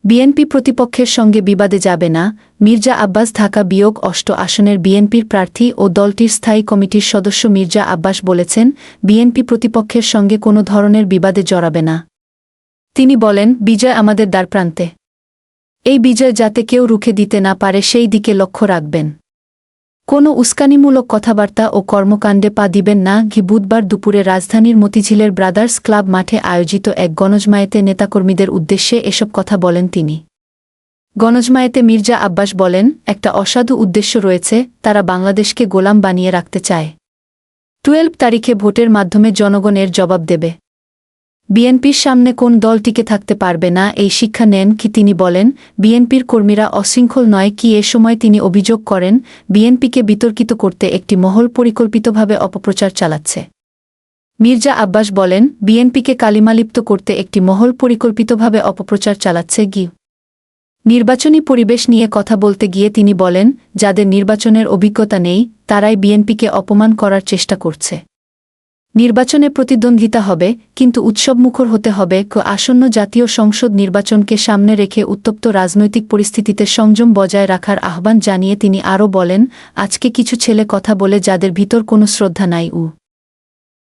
BNP প্রতিপক্ষের সঙ্গে বিবাদে যাবে না। মির্জা আব্বাস ঢাকা বিয়োগ ৮ আসনের বিএনপির প্রার্থী ও দলটির স্থায়ী কমিটির সদস্য মির্জা আব্বাস বলেছেন, বিএনপি প্রতিপক্ষের সঙ্গে কোনো ধরনের বিবাদে জড়াবে না। তিনি বলেন, বিজয় আমাদের দ্বারপ্রান্তে। এই বিজয় যাতে কেউ রুখে দিতে না পারে সেই দিকে লক্ষ্য রাখবেন। কোনো উস্কানিমূলক কথাবার্তা ও কর্মকাণ্ডে পা দিবেন না। বুধবার দুপুরে রাজধানীর মতিঝিলের ব্রাদার্স ক্লাব মাঠে আয়োজিত এক গণজমায়েতে নেতাকর্মীদের উদ্দেশ্যে এসব কথা বলেন তিনি। গণজমায়েতে মির্জা আব্বাস বলেন, একটা অসাধু উদ্দেশ্য রয়েছে, তারা বাংলাদেশকে গোলাম বানিয়ে রাখতে চায়। 12 তারিখে ভোটের মাধ্যমে জনগণের জবাব দেবে। বিএনপির সামনে কোন দল টিকে থাকতে পারবে না এই শিক্ষা নেন কি তিনি বলেন, বিএনপির কর্মীরা অশৃঙ্খল নয় কি এ সময় তিনি অভিযোগ করেন, বিএনপিকে বিতর্কিত করতে একটি মহল পরিকল্পিতভাবে অপপ্রচার চালাচ্ছে। মির্জা আব্বাস বলেন, বিএনপিকে কালিমালিপ্ত করতে একটি মহল পরিকল্পিতভাবে অপপ্রচার চালাচ্ছে। নির্বাচনী পরিবেশ নিয়ে কথা বলতে গিয়ে তিনি বলেন, যাদের নির্বাচনের অভিজ্ঞতা নেই তারাই বিএনপিকে অপমান করার চেষ্টা করছে। নির্বাচনে প্রতিদ্বন্দ্বিতা হবে, কিন্তু উৎসবমুখর হতে হবে। আসন্ন জাতীয় সংসদ নির্বাচনকে সামনে রেখে উত্তপ্ত রাজনৈতিক পরিস্থিতিতে সংযম বজায় রাখার আহ্বান জানিয়ে তিনি আরও বলেন, আজকে কিছু ছেলে কথা বলে যাদের ভিতর কোনো শ্রদ্ধা নাই